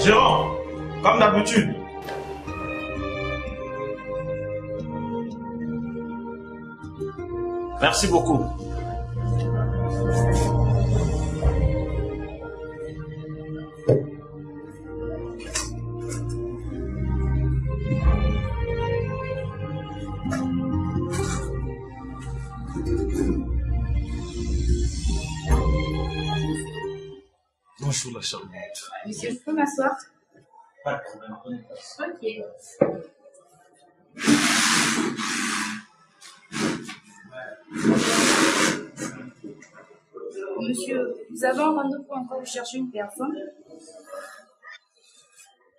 Gérard, comme d'habitude. Merci beaucoup. Bonjour la charmante. Monsieur, je peux m'asseoir? Pas de problème, prenez place. Ok. Monsieur, vous avez un rendez-vous encore, vous cherchez une personne?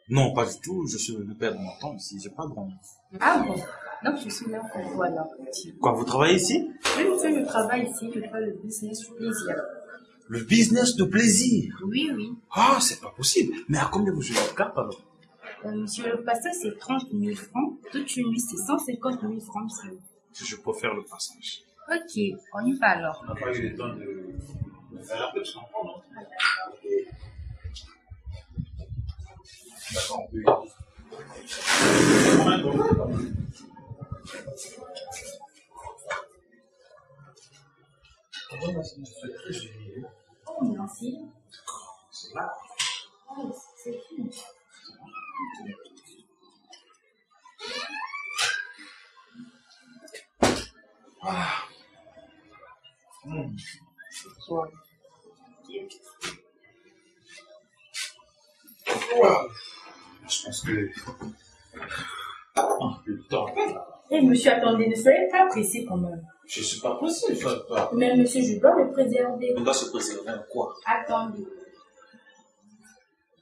Non, pas du tout. Je suis venu perdre mon temps ici. J'ai pas de rendez-vous. Ah bon? Donc je suis là pour vous alors. Quoi, vous travaillez ici? Oui, monsieur, je travaille ici, je fais le business du plaisir. Le business de plaisir. Oui, oui. Ah, c'est pas possible. Mais à combien vous jouez votre carte alors? Monsieur, le passage c'est 30 000 francs. Toute une nuit c'est 150 000 francs, monsieur. Je peux faire le passage. Ok, on y va alors. On n'a pas eu le temps de faire un peu de comprendre. D'accord, on peut. Oh, merci. C'est là. Oh, c'est fini. Ah. Wow. Je pense que... Ah, le temps. Eh, monsieur, attendez, ne soyez pas pressé quand même. Je suis pas pressé, Mais monsieur, je dois me préserver. On doit se préserver à quoi? Attendez.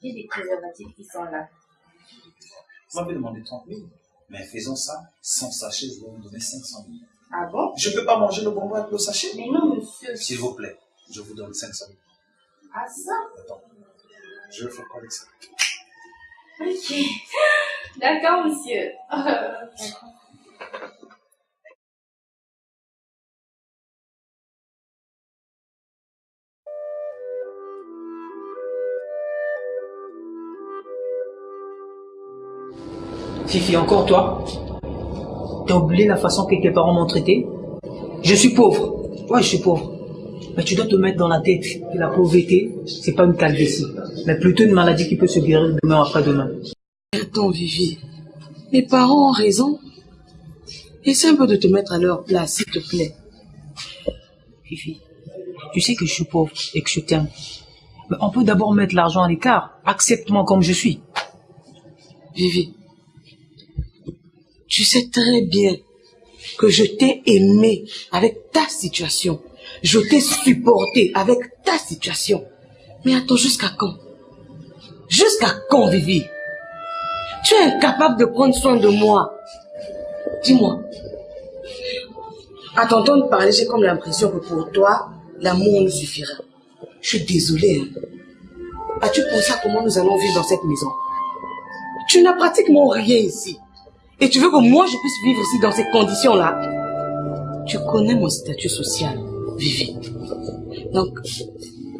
J'ai des préservatifs qui sont là. Vous m'avez demandé 30 000. Mais faisons ça sans sachet, je vais vous donner 500 000. Ah bon? Je ne peux pas manger le bonbon avec le sachet. Mais non, monsieur. S'il vous plaît, je vous donne 500 000. Ah ça? Attends, je vais faire quoi avec ça? Ok. D'accord, monsieur. D'accord. Fifi, encore toi? T'as oublié la façon que tes parents m'ont traité? Je suis pauvre. Ouais, je suis pauvre. Mais tu dois te mettre dans la tête que la pauvreté, c'est pas une calvitie, mais plutôt une maladie qui peut se guérir demain après-demain. Attends, Vivi. Mes parents ont raison. Essaie un peu de te mettre à leur place, s'il te plaît. Fifi, tu sais que je suis pauvre et que je t'aime. Mais on peut d'abord mettre l'argent à l'écart. Accepte-moi comme je suis. Vivi, tu sais très bien que je t'ai aimé avec ta situation. Je t'ai supporté avec ta situation. Mais attends, jusqu'à quand? Jusqu'à quand, Vivi? Tu es incapable de prendre soin de moi. Dis-moi. À t'entendre parler, j'ai comme l'impression que pour toi, l'amour nous suffira. Je suis désolée. Hein. As-tu pensé à comment nous allons vivre dans cette maison? Tu n'as pratiquement rien ici. Et tu veux que moi, je puisse vivre ici dans ces conditions-là? Tu connais mon statut social, Vivi. Donc,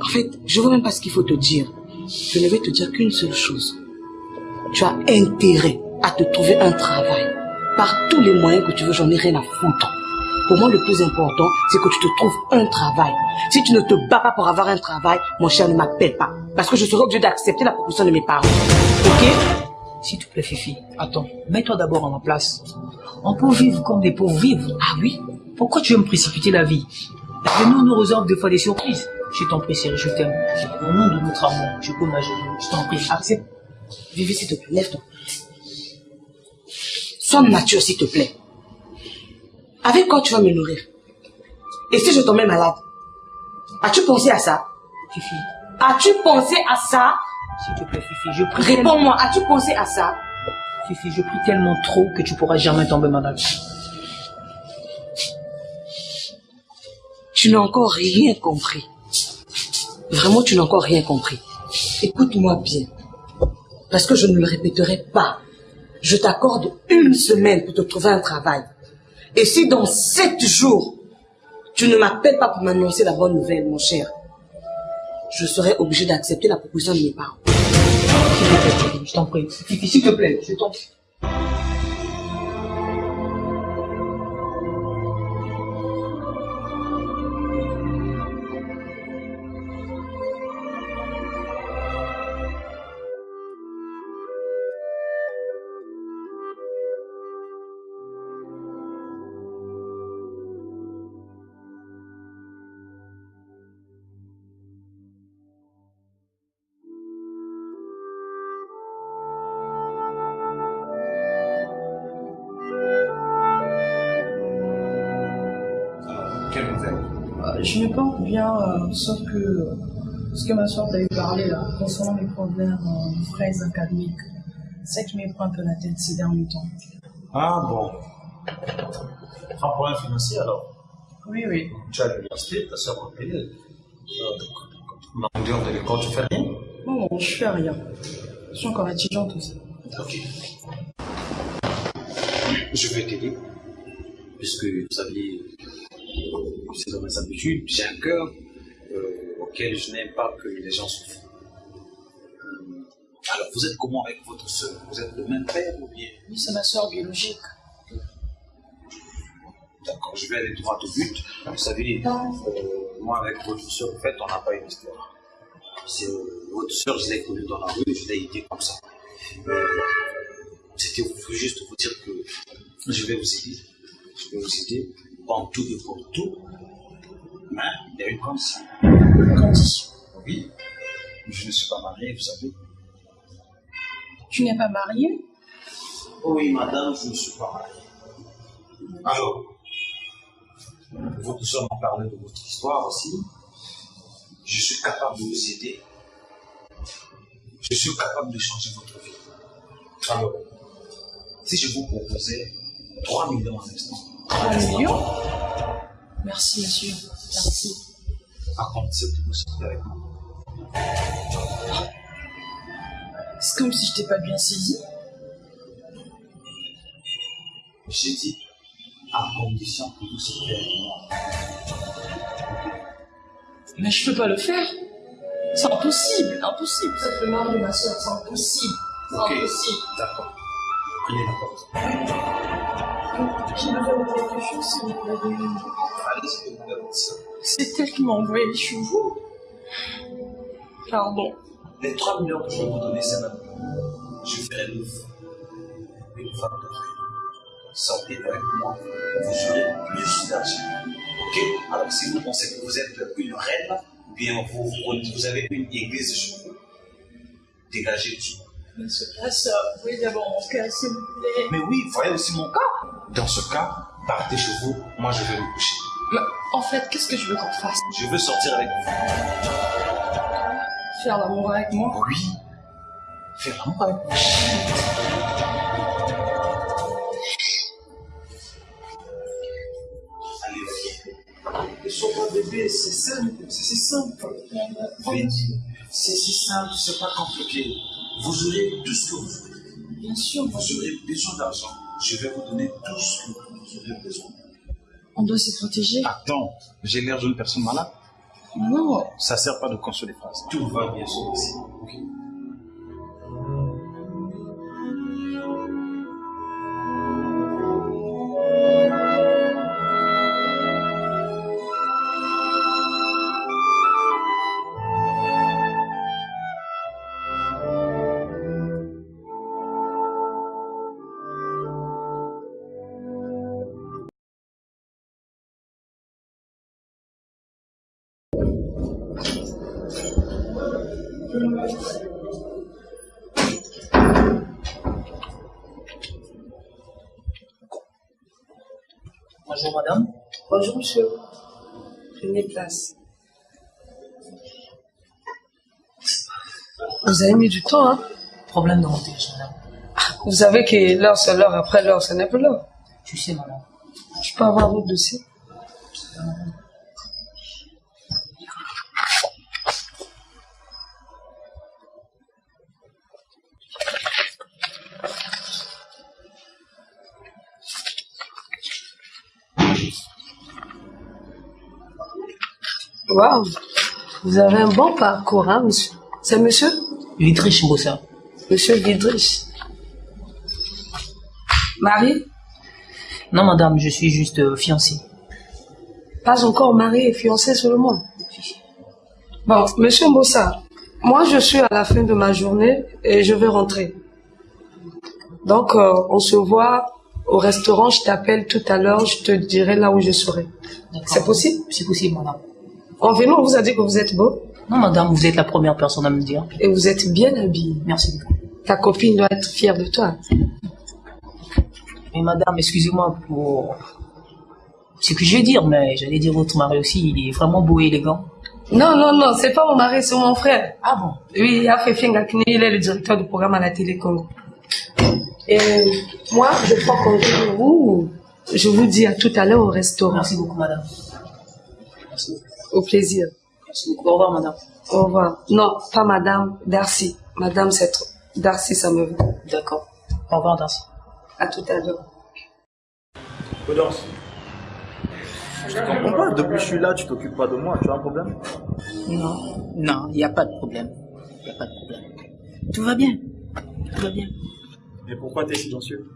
en fait, je ne vois même pas ce qu'il faut te dire. Je ne vais te dire qu'une seule chose. Tu as intérêt à te trouver un travail. Par tous les moyens que tu veux, j'en ai rien à foutre. Pour moi, le plus important, c'est que tu te trouves un travail. Si tu ne te bats pas pour avoir un travail, mon cher, ne m'appelle pas. Parce que je serai obligé d'accepter la proposition de mes parents. Ok? S'il te plaît, Fifi, attends, mets-toi d'abord à ma place. On peut vivre comme des pauvres vivent. Ah oui? Pourquoi tu veux me précipiter la vie? La vie nous réserve des fois des surprises. Je t'en prie, chérie, je t'aime. Au nom de notre amour, je peux m'agir. Je t'en prie, accepte. Vivi, s'il te plaît, lève-toi. Sois mature, s'il te plaît. Avec quoi tu vas me nourrir? Et si je tombais malade? As-tu pensé à ça? Fifi, As-tu pensé à ça? s'il te plaît, Fifi, je prie. Réponds-moi, as-tu pensé à ça? Fifi, je prie tellement trop que tu pourras jamais tomber malade. Tu n'as encore rien compris. Vraiment, tu n'as encore rien compris. Écoute-moi bien. Parce que je ne le répéterai pas. Je t'accorde 1 semaine pour te trouver un travail. Et si dans 7 jours, tu ne m'appelles pas pour m'annoncer la bonne nouvelle, mon cher, je serai obligé d'accepter la proposition de mes parents. S'il te plaît, Fifi, je t'en prie. Fifi, s'il te plaît, je t'en prie. Quelle nouvelle? Je me porte bien, sauf que ce que ma soeur t'avait parlé là, concernant mes problèmes frais académiques, c'est qui me prend un peu la tête ces derniers temps. Ah bon. Un problème financier alors? Oui, oui. Tu as l'université, ta soeur va payer. Mais en dehors de l'école, tu fais rien? Non, je fais rien. Je suis encore étudiante aussi. Ok. Je vais t'aider. Puisque, vous savez, c'est dans mes habitudes, j'ai un cœur auquel je n'aime pas que les gens souffrent. Alors, vous êtes comment avec votre soeur? Vous êtes le même père ou bien? Oui, c'est ma soeur biologique. D'accord, je vais aller droit au but. Vous savez, moi avec votre soeur, en fait, on n'a pas une histoire. C'est votre soeur, je l'ai connue dans la rue, je l'ai aidée comme ça. C'était juste vous dire que je vais vous aider. Je vais vous aider, pas en tout et pour tout. Mais il y a une condition. Une condition. Oui, je ne suis pas marié, vous savez. Tu n'es pas mariée? Oui, madame, je ne suis pas marié. Alors, votre soeur m'a parlé de votre histoire aussi. Je suis capable de vous aider. Je suis capable de changer votre vie. Alors, si je vous proposais 3 millions en instant. 3 millions? Merci, monsieur. Merci. Par contre, c'est que vous sortez avec moi. C'est comme si je t'ai pas bien saisi. J'ai dit, à condition que vous sortez avec moi. Mais je peux pas le faire. C'est impossible, impossible. Ça te fait marre de ma soeur, c'est impossible. C'est Ok, impossible. d'accord. Prenez la porte. Je vais faire quelque chose, s'il vous plaît. Allez-y, demandez à votre soeur. C'est elle qui m'a envoyé les chevaux. Pardon. Les 3 millions que je vais vous donner, c'est maintenant. Je ferai une femme de frère. Sortez avec moi, vous aurez plus d'argent. Ok? Alors, si vous pensez que vous êtes une reine, ou bien vous avez une église chez vous, dégagez dessus. Mais c'est pas ça. Vous pouvez d'abord mon cas, s'il vous plaît. Mais oui, voyez aussi mon cas. Dans ce cas, partez chez vous, moi je vais me coucher. Mais en fait, qu'est-ce que je veux qu'on fasse? Je veux sortir avec vous. Faire l'amour avec moi? Oui. Faire l'amour avec moi. Allez, ne sois pas bébé, c'est simple, c'est simple. C'est si simple, c'est pas compliqué. Vous aurez tout ce que vous voulez. Bien sûr, Vous aurez besoin d'argent. Je vais vous donner tout ce que vous aurez besoin. on doit se protéger. Attends, j'ai l'air d'une personne malade. Non. Ça sert pas de consoler les phrases. Tout va bien se passer. Ok. Bonjour madame. Bonjour, monsieur. Prenez place. Vous avez mis du temps, hein? Problème de montage madame. Vous savez que l'heure, c'est l'heure. Après l'heure, ce n'est plus l'heure. Tu sais madame. Je peux avoir votre dossier? Waouh, vous avez un bon parcours, hein, monsieur? C'est monsieur? Vidrich Mbossa. Monsieur Vidrich. Marié? Non madame, je suis juste fiancé. Pas encore marié et fiancé seulement. Bon, monsieur Mbossa, moi je suis à la fin de ma journée et je vais rentrer. Donc, on se voit au restaurant, je t'appelle tout à l'heure, je te dirai là où je serai. C'est possible? C'est possible madame. En venant, on vous a dit que vous êtes beau Non madame, vous êtes la première personne à me le dire. et vous êtes bien habillé. Merci beaucoup. Ta copine doit être fière de toi. Mais madame, excusez-moi pour ce que je vais dire, mais j'allais dire votre mari aussi, il est vraiment beau et élégant. Non, non, non, c'est pas mon mari, c'est mon frère. Ah bon? Oui, Afefi Ngakini, il est le directeur du programme à la télé Congo. Et moi, je prends congé de vous. Je vous dis à tout à l'heure au restaurant. Merci beaucoup madame. Merci. Au plaisir. Merci beaucoup. Au revoir madame. Au revoir. Non, pas madame, Darcy. Madame, c'est trop. Darcy, ça me va. D'accord. Au revoir Darcy. À tout à l'heure. Prudence. Je comprends pas, depuis que je suis là, tu t'occupes pas de moi, tu as un problème? Non, non, il n'y a pas de problème. Il n'y a pas de problème. Tout va bien. Tout va bien. Mais pourquoi tu es silencieux?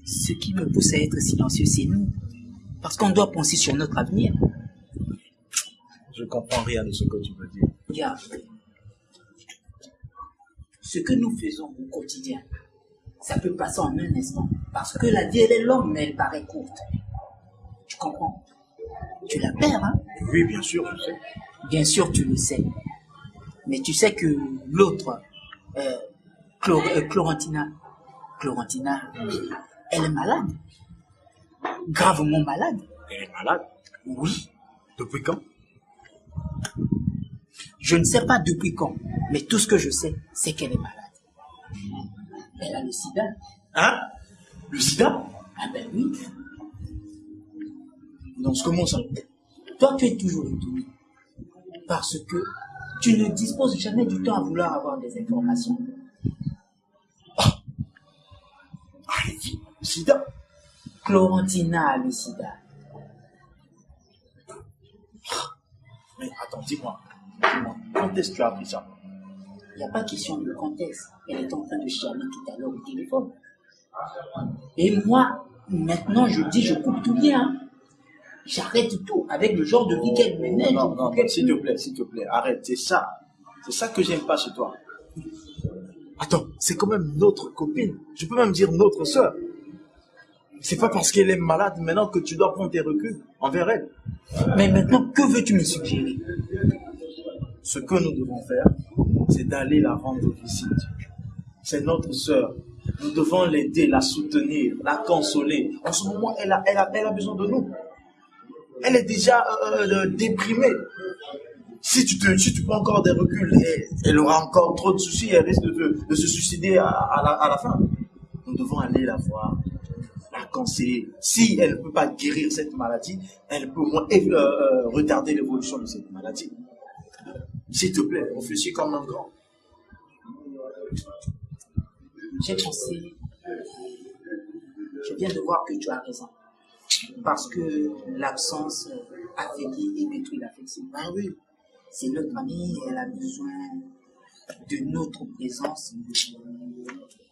Ce qui me pousse à être silencieux, c'est nous. Parce qu'on doit penser sur notre avenir. Je comprends rien de ce que tu veux dire. Regarde. Ce que nous faisons au quotidien, ça peut passer en un instant. Parce que la vie, elle est longue, mais elle paraît courte. Tu comprends? Tu la perds, hein? Oui, bien sûr, je sais. Bien sûr, tu le sais. Mais tu sais que l'autre, Clorentina, elle est malade. Gravement malade. Elle est malade? Oui. Depuis quand? Je ne sais pas depuis quand, mais tout ce que je sais, c'est qu'elle est malade. Elle a le sida. Hein? Le sida? Ah ben oui. Donc, comment ça? Toi, tu es toujours étonné. Parce que tu ne disposes jamais du temps à vouloir avoir des informations. Allez-y, le sida? Clorentina a le sida. Mais attends, dis-moi, quand est-ce que tu as appris ça? Il n'y a pas question de contexte. Elle est en train de chialer tout à l'heure au téléphone. Et moi, maintenant, je dis, je coupe tout bien. J'arrête tout avec le genre de vie qu'elle menait. Non, non, s'il te plaît, arrête, c'est ça. C'est ça que j'aime pas chez toi. Attends, c'est quand même notre copine. Je peux même dire notre sœur. C'est pas parce qu'elle est malade maintenant que tu dois prendre tes reculs envers elle. Mais maintenant, que veux-tu me suggérer? Ce que nous devons faire, c'est d'aller la rendre visite. C'est notre sœur. Nous devons l'aider, la soutenir, la consoler. En ce moment, elle a besoin de nous. Elle est déjà déprimée. Si tu prends encore des reculs, elle aura encore trop de soucis, elle risque de se suicider à la fin. Nous devons aller la voir, la conseiller. Si elle ne peut pas guérir cette maladie, elle peut au moins retarder l'évolution de cette maladie. S'il te plaît, réfléchis comme un grand. J'ai pensé, je viens de voir que tu as raison. Parce que l'absence affaiblit et détruit l'affection. Ah oui. C'est notre amie, elle a besoin de notre présence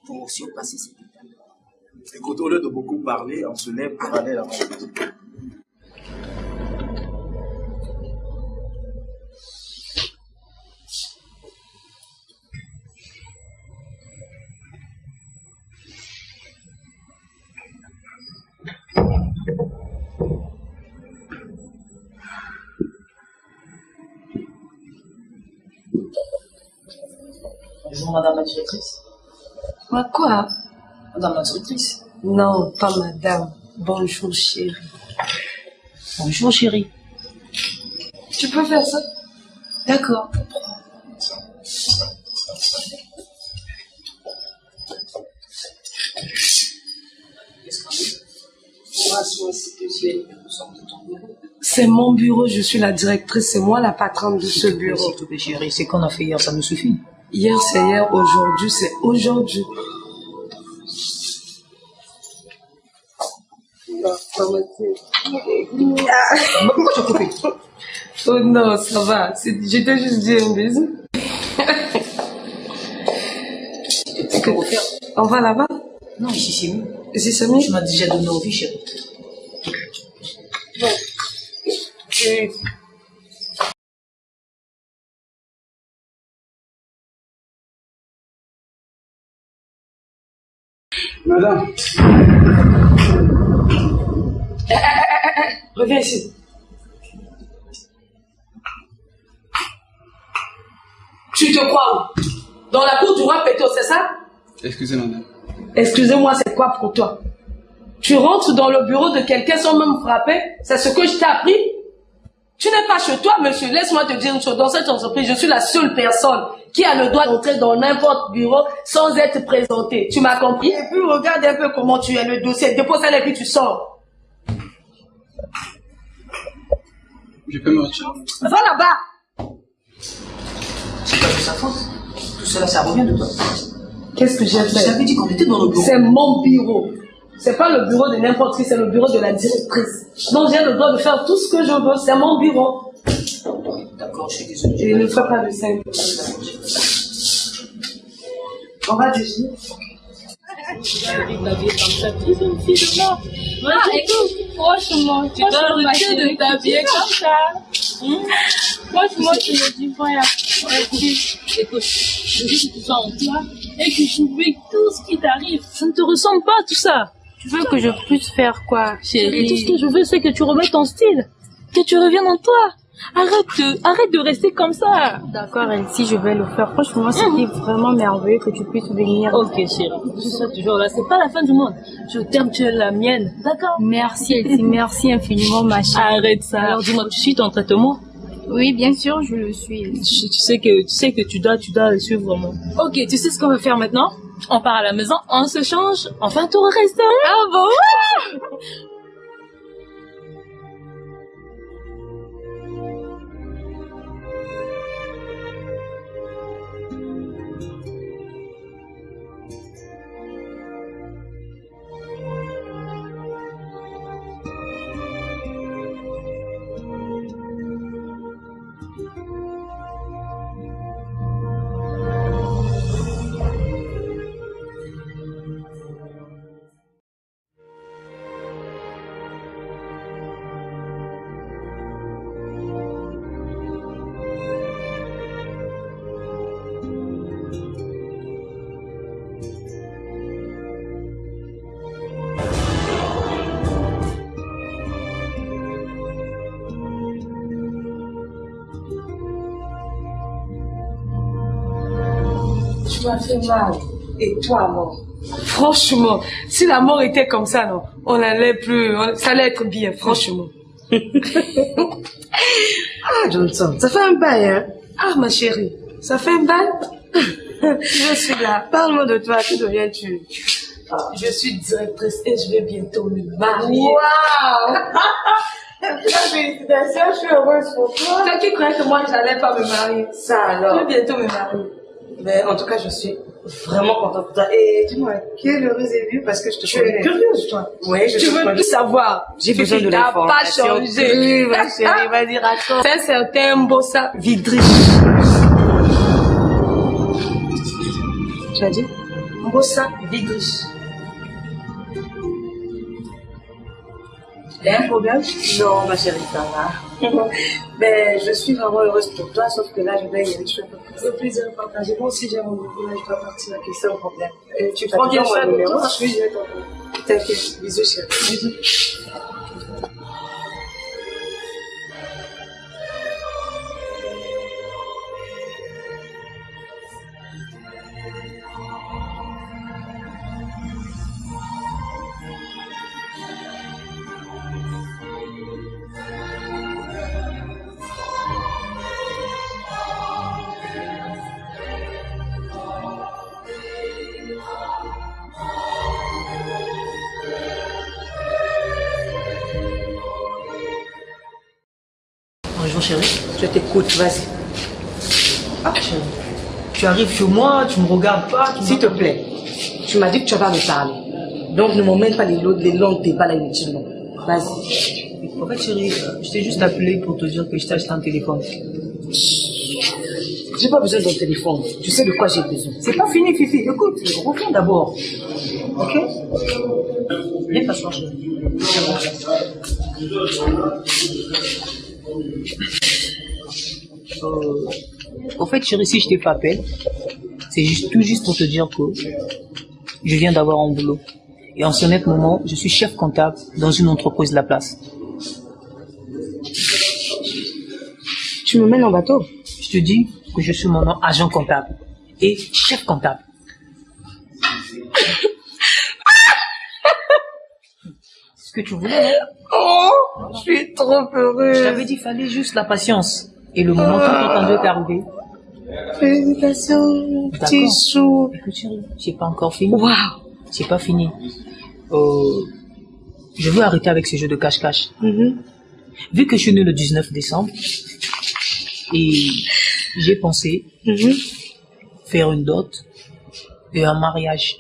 pour surpasser cette étape. Écoute, au lieu de beaucoup parler, on se lève pour aller la rencontrer. Bonjour, madame la directrice. Quoi? Madame la directrice. Non, pas madame. Bonjour, chérie. Bonjour, chérie. Tu peux faire ça? D'accord. C'est mon bureau, je suis la directrice, c'est moi la patronne de ce bureau. S'il te plaît, chérie, c'est qu'on a fait hier, ça nous suffit. Hier, c'est hier, aujourd'hui, c'est aujourd'hui. Pourquoi tu as coupé? Oh non, ça va. J'étais juste dit un bisou. On va là-bas? Non, ici c'est mieux. Ici c'est mieux? Tu m'as déjà donné envie, chérie. Bon. Madame. Reviens ici. Tu te crois où? Dans la cour du roi Péto, c'est ça? Excusez, madame. Excusez-moi, c'est quoi pour toi? Tu rentres dans le bureau de quelqu'un sans même frapper? C'est ce que je t'ai appris? Tu n'es pas chez toi, monsieur. Laisse-moi te dire une chose. Dans cette entreprise, je suis la seule personne qui a le droit d'entrer dans n'importe bureau sans être présentée. Tu m'as compris? Et puis, regarde un peu comment tu as le dossier. Dépose ça et puis tu sors. Je peux me retirer. Va là-bas! C'est pas de sa faute. Tout cela, ça revient de toi. Qu'est-ce que j'ai Tu fait? avais dit qu'on était dans le bureau. C'est mon bureau. C'est pas le bureau de n'importe qui, c'est le bureau de la directrice. Donc j'ai le droit de faire tout ce que je veux, c'est mon bureau. D'accord, je suis désolé. Et ne fais pas de scène. On va déjeuner. La vie est comme ça, tu es une fille de là. Ah, écoute, franchement, tu dois arrêter de t'habiller comme ça. Franchement, tu me dis rien. Écoute, je veux que tu sois en toi et que tu oublies tout ce qui t'arrive. Ça ne te ressemble pas, tout ça. Tu veux que je puisse faire quoi, Chérie, tout ce chérie? que je veux, c'est que tu remettes ton style. Que tu reviennes en toi. Arrête de rester comme ça. D'accord, Elsie, je vais le faire. Franchement, c'était vraiment merveilleux que tu puisses venir. Ok, chérie. Tu seras toujours là. C'est pas la fin du monde. Je t'aime, tu es la mienne. D'accord? Merci, Elsie. Merci infiniment, ma chérie. Arrête ça. Alors dis-moi, tu suis ton traitement? Oui, bien sûr, je le suis. Tu sais que tu dois le suivre vraiment. Ok, tu sais ce qu'on va faire maintenant? On part à la maison, on se change, on fait un tour au restaurant. Ah bon? Tu m'as fait mal. Et toi, mort. Franchement, si la mort était comme ça, non, on n'allait plus, ça allait être bien, franchement. Ah, Johnson, ça fait un bail, hein? Ah, ma chérie, ça fait un bail? Je suis là. Parle-moi de toi, que deviens-tu? Je suis directrice et je vais bientôt me marier. Waouh! Félicitations, je suis heureuse pour toi. Toi qui croyais que moi, j'allais pas me marier. Ça Je alors. vais bientôt me marier. Mais en tout cas, je suis vraiment contente pour toi. Et dis-moi, quelle heureuse élue parce que je te connais. Curieuse, toi. Oui, je Tu te veux connais. tout savoir. J'ai besoin de T'as l'information. pas changé. Oui, ma chérie, vas-y, raconte. C'est un certain Mbossa Vidrich. Tu as dit? Mbossa Vidrich. Il y a un problème? Non, ma chérie, ça va. Ben, je suis vraiment heureuse pour toi, sauf que là, je vais y aller. Je suis un peu pressée. Le plaisir de partager. Moi aussi, j'ai mon boulot, là, je dois partir. Ok, c'est un problème. Tu Prends bien toujours soin mon de numéro? toi. Oui, je vais t'envoyer. T'inquiète. Bisous, chérie. Bisous. chéri. Je t'écoute, vas-y. Ah, chéri. Tu arrives chez moi, tu me regardes pas. S'il te plaît, tu m'as dit que tu vas me parler. Donc ne m'emmène pas les longs débats là inutilement. Vas-y. En fait, chéri, je t'ai juste appelé pour te dire que je t'ai acheté un téléphone. J'ai pas besoin de ton téléphone. Tu sais de quoi j'ai besoin. C'est pas fini, Fifi. Écoute, reviens d'abord. Ok? Viens t'asseoir, chéri. Au fait, chéri, si je t'ai pas appelé, c'est tout juste pour te dire que je viens d'avoir un boulot. Et en ce net moment, je suis chef comptable dans une entreprise de la place. Tu me mènes en bateau? Je te dis que je suis maintenant agent comptable et chef comptable. C'est ce que tu voulais, non? Oh, je suis trop heureuse. Je t'avais dit, il fallait juste la patience. Et le moment tant entendu est arrivé. Félicitations, petit chou. Écoute, chérie, c'est pas encore fini. Waouh. C'est pas fini. Je veux arrêter avec ces jeux de cache-cache. Vu que je suis né le 19 décembre, et j'ai pensé faire une dot et un mariage.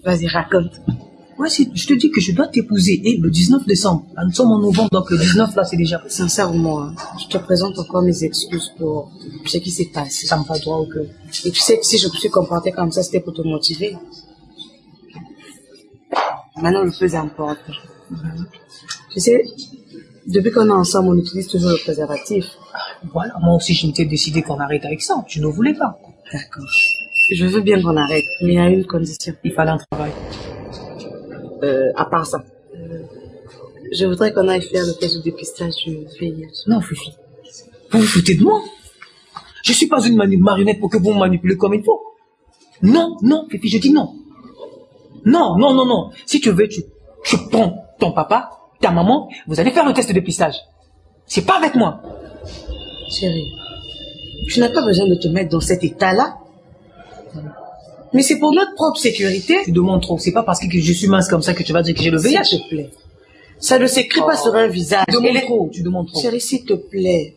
Vas-y, raconte. Ouais, je te dis que je dois t'épouser. Et le 19 décembre, là, nous sommes en novembre, donc le 19 là, c'est déjà... Sincèrement, je te présente encore mes excuses pour ce qui s'est passé. Ça me va droit au cœur. Et tu sais que si je me suis comportée comme ça, c'était pour te motiver. Maintenant, le plus important. Tu sais, depuis qu'on est ensemble, on utilise toujours le préservatif. Voilà, moi aussi, je m'étais décidé qu'on arrête avec ça. Tu ne voulais pas. D'accord. Je veux bien qu'on arrête, mais il y a une condition. Il fallait un travail. À part ça, je voudrais qu'on aille faire le test de dépistage du VIH. Non, Fifi. Vous vous foutez de moi? Je suis pas une marionnette pour que vous me manipulez comme il faut. Non, non, Fifi, je dis non. Non, non, non, non. Si tu veux, tu prends ton papa, ta maman, vous allez faire le test de dépistage. C'est pas avec moi. Chérie, tu n'as pas besoin de te mettre dans cet état-là. Mais c'est pour notre propre sécurité. Tu demandes trop. C'est pas parce que je suis mince comme ça que tu vas dire que j'ai le VIH. S'il te plaît. Ça ne s'écrit pas sur un visage. Tu demandes trop. Chérie, s'il te plaît.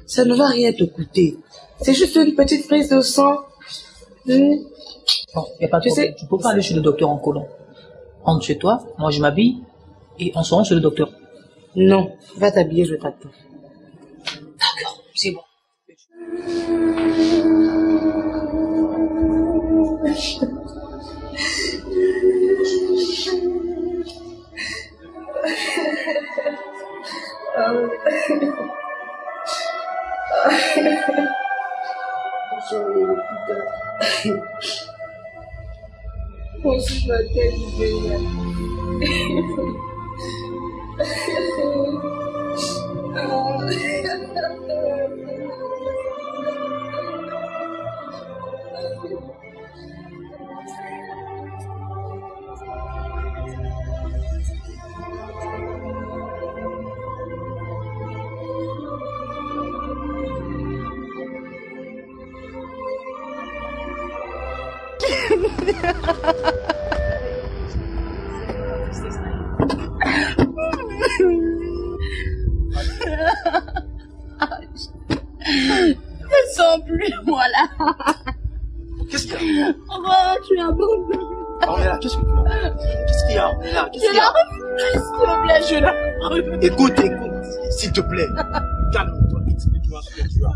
Ça ne va rien te coûter. C'est juste une petite prise de sang. Bon, il n'y a pas de problème. Tu peux pas aller chez le docteur en collant. Rentre chez toi, moi je m'habille et on se rend chez le docteur. Non, va t'habiller, je t'attends. D'accord, c'est bon. Je sens plus, moi là. Qu'est-ce qu'il y a? Oh, tu es un bon bébé. On est là, qu'est-ce que tu as? Qu'est-ce qu'il y a? On est là, qu'est-ce qu'il y a? S'il te plaît, je la refuse. Écoute, s'il te plaît. Calme-toi, explique-moi ce que tu as.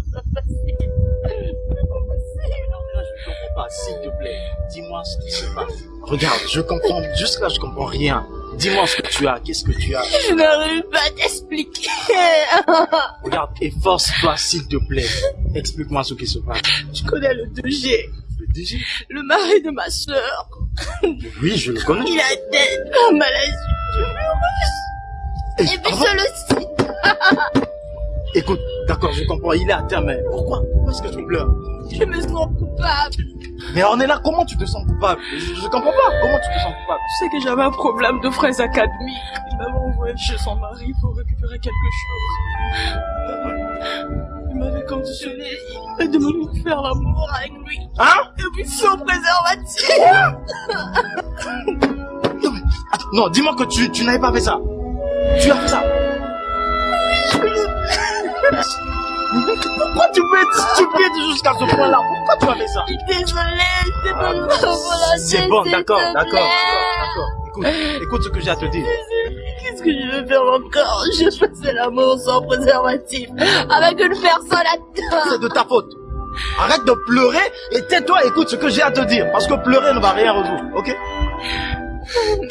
Je comprends pas, s'il te plaît. Dis-moi ce qui se passe. Regarde, je comprends, jusque-là, je comprends rien. Dis-moi ce que tu as, qu'est-ce que tu as? Je n'arrive pas à t'expliquer. Regarde, efforce-toi, s'il te plaît. Explique-moi ce qui se passe. Tu connais le 2G, Le DG? le mari de ma sœur. Oui, je le connais. Il a la maladie du virus. Et puis c'est le sida. Écoute, d'accord, je comprends, il est atteint, mais pourquoi est-ce que tu pleures? Je me sens coupable. Mais on est là, comment tu te sens coupable? Je comprends pas, comment tu te sens coupable? Tu sais que j'avais un problème de fraises académiques. Il m'avait envoyé chez son mari pour récupérer quelque chose. Il m'avait conditionné et demandé de faire l'amour avec lui. Hein? Et puis sans préservatif. Non, dis-moi que tu n'avais pas fait ça. Tu as fait ça. Pourquoi tu peux être stupide jusqu'à ce point-là? Pourquoi tu as fait ça? Désolée, c'est pas nous volonté. C'est bon, d'accord. Écoute ce que j'ai à te dire. Qu'est-ce que je vais faire encore? J'ai passé l'amour sans préservatif avec une personne à temps. C'est de ta faute. Arrête de pleurer et tais-toi, écoute ce que j'ai à te dire. Parce que pleurer ne va rien résoudre, ok?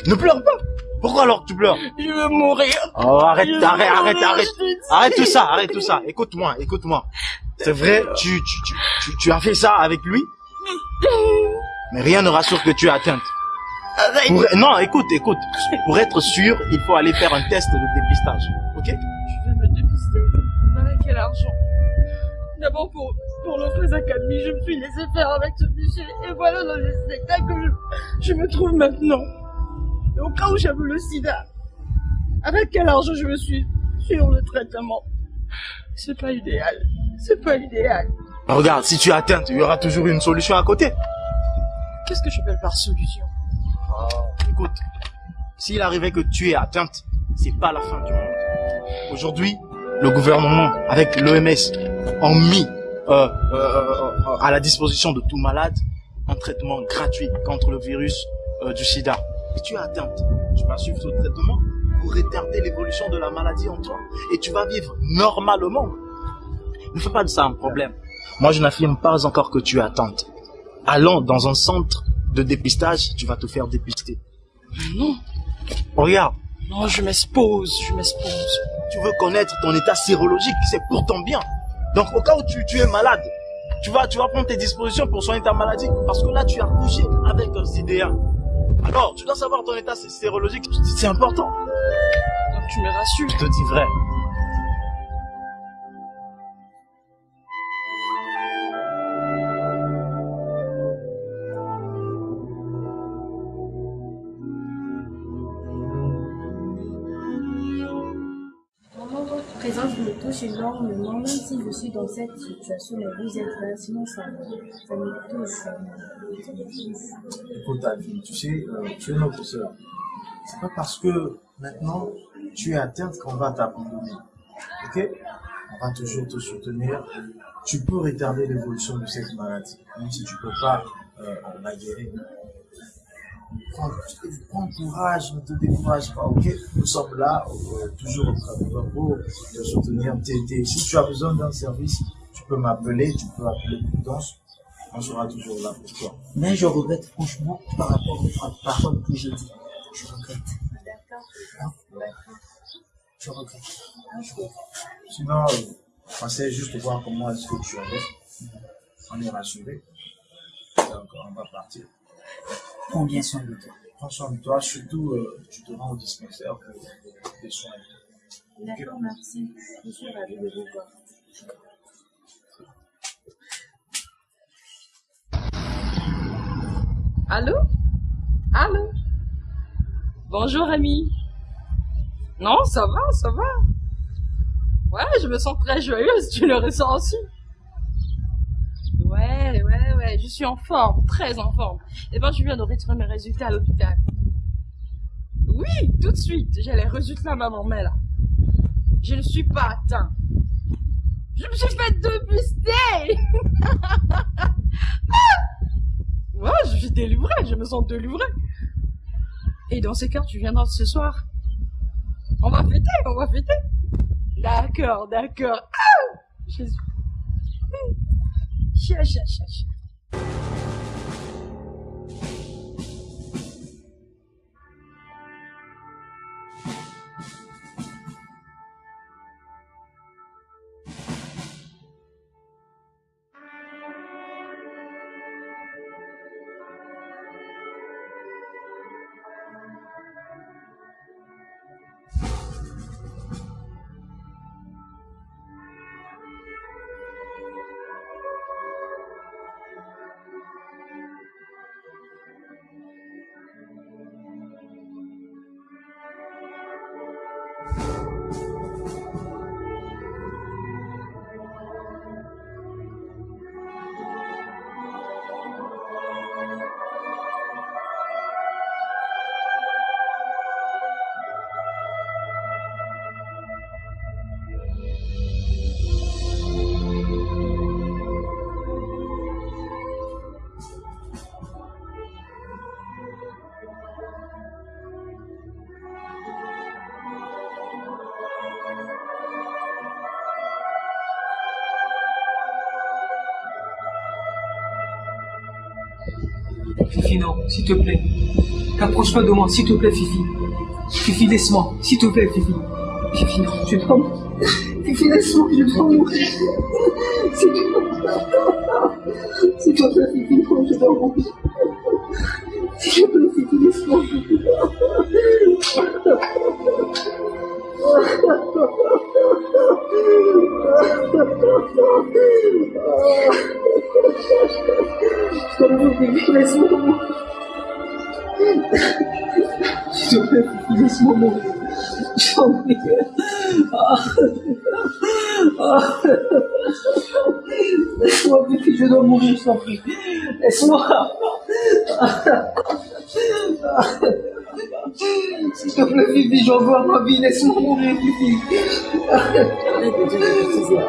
Ne pleure pas. Pourquoi alors tu pleures? Je veux mourir. Oh, arrête tout ça. Écoute-moi. C'est vrai, tu as fait ça avec lui? Mais rien ne rassure que tu es atteinte. Non, écoute. Pour être sûr, il faut aller faire un test de dépistage, ok? Je vais me dépister. Avec quel argent? D'abord pour l'offrir académie, je me suis laissé faire avec ce fichier. Et voilà dans les spectacles que je me trouve maintenant. Et au cas où j'avais le sida, avec quel argent je me suis sur le traitement? C'est pas idéal. Regarde, si tu es atteinte, il y aura toujours une solution à côté. Qu'est-ce que je appelle par solution? Écoute, s'il arrivait que tu es atteinte, c'est pas la fin du monde. Aujourd'hui, le gouvernement, avec l'OMS, ont mis à la disposition de tout malade un traitement gratuit contre le virus du sida. Et tu es atteinte, tu vas suivre ce traitement pour retarder l'évolution de la maladie en toi. Et tu vas vivre normalement. Ne fais pas de ça un problème. Moi, je n'affirme pas encore que tu es atteinte. Allons dans un centre de dépistage, tu vas te faire dépister. Non. Regarde. Non, je m'expose. Tu veux connaître ton état sérologique, c'est pour ton bien. Donc, au cas où tu es malade, tu vas prendre tes dispositions pour soigner ta maladie. Parce que là, tu as couché avec un sidéen. Alors, tu dois savoir ton état sérologique, c'est important. Donc, tu me rassures. Je te dis vrai. Votre présence me touche énormément, même si je suis dans cette situation, mais vous êtes là, sinon ça me touche. Écoute, Adeline, tu sais, tu es notre sœur. C'est pas parce que maintenant tu es atteinte qu'on va t'abandonner. Ok? On va toujours te soutenir. Tu peux retarder l'évolution de cette maladie, même si tu peux pas la guérir. Prends courage, ne te décourage pas, ok? Nous sommes là, toujours au travail pour te soutenir, t'aider. Si tu as besoin d'un service, tu peux m'appeler, tu peux appeler Prudence. On sera toujours là pour toi. Mais je regrette franchement par rapport aux paroles que j'ai dit. Je regrette. D'accord. Je regrette. Sinon, on essaie juste de voir comment est-ce que tu avais. On est rassuré. Donc, on va partir. Prends bien soin de toi. Prends soin de toi, surtout, tu te rends au dispensaire pour des soins. D'accord, merci. Je suis ravie de vous voir. Allô? Bonjour, ami. Non, ça va. Ouais, je me sens très joyeuse, tu le ressens aussi. Ouais, je suis en forme, très en forme. Et ben, je viens de retirer mes résultats à l'hôpital. Oui, tout de suite, j'ai les résultats même en main là. Je ne suis pas atteint. Je me suis fait dépister. Ouais, je suis délivrée, je me sens délivrée. Et dans ces cas, tu viendras ce soir. On va fêter. D'accord. Ah, Jésus. Chia. Fifi, non, s'il te plaît. T'approches pas de moi, s'il te plaît, Fifi. Fifi, laisse-moi, s'il te plaît, Fifi. Fifi, non, je dois mourir. Fifi, laisse-moi, je dois mourir. S'il te plaît, Fifi, non, je dois mourir. S'il te plaît, Fifi, laisse-moi. S'il te plaît, Fifi, laisse-moi mourir. J'en prie. Laisse-moi, Fifi, je dois mourir, je t'en prie. Laisse-moi. S'il te plaît, Fifi, j'en veux à ma vie, laisse-moi mourir, Fifi.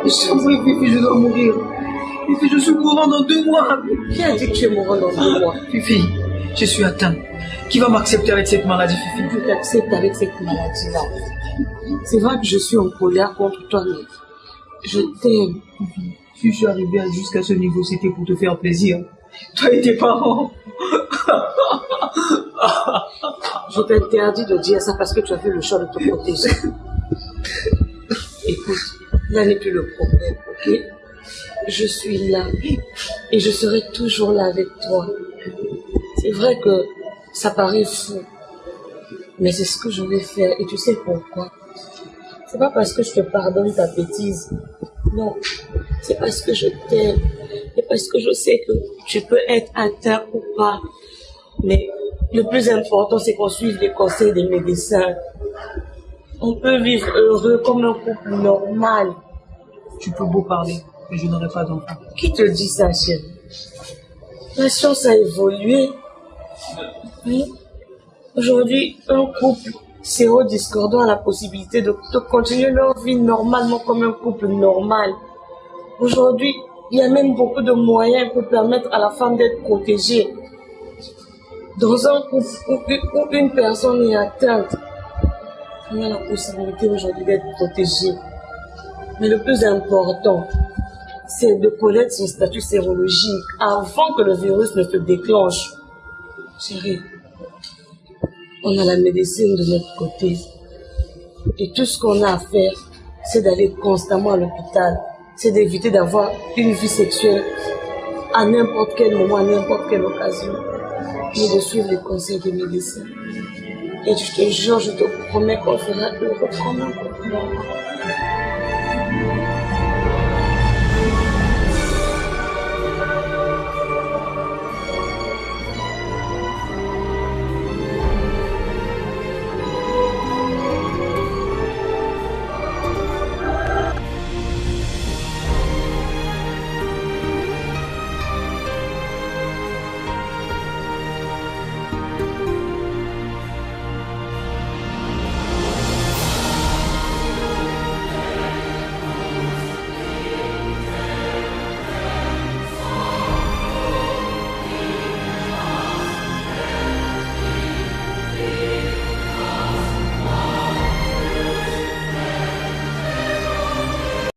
Je t'en prie, Fifi, je dois mourir. Fifi, je suis mourant dans 2 mois. Qui a dit que tu es mourant dans 2 mois? Fifi, je suis atteint. Qui va m'accepter avec cette maladie, Fifi? Je t'accepte avec cette maladie-là. C'est vrai que je suis en colère contre toi, mais je t'aime. Fifi, si je suis arrivé jusqu'à ce niveau, c'était pour te faire plaisir. Toi et tes parents. Je t'interdis de dire ça parce que tu as fait le choix de te protéger. Écoute, là n'est plus le problème, ok? Je suis là et je serai toujours là avec toi. C'est vrai que ça paraît fou, mais c'est ce que je vais faire et tu sais pourquoi? C'est pas parce que je te pardonne ta bêtise, non, c'est parce que je t'aime et parce que je sais que tu peux être atteint ou pas, mais le plus important c'est qu'on suive les conseils des médecins. On peut vivre heureux comme un couple normal. Tu peux beau parler, mais je n'aurai pas d'enfant. Qui te dit ça, chérie? La science a évolué. Oui. Aujourd'hui, un couple séro-discordant a la possibilité de continuer leur vie normalement comme un couple normal. Aujourd'hui, il y a même beaucoup de moyens pour permettre à la femme d'être protégée. Dans un couple où une personne est atteinte, il y a la possibilité aujourd'hui d'être protégée. Mais le plus important, c'est de connaître son statut sérologique avant que le virus ne se déclenche. Chérie, on a la médecine de notre côté. Et tout ce qu'on a à faire, c'est d'aller constamment à l'hôpital. C'est d'éviter d'avoir une vie sexuelle à n'importe quel moment, à n'importe quelle occasion. Mais de suivre les conseils des médecins. Et je te jure, je te promets qu'on fera heureux comme un couple normal.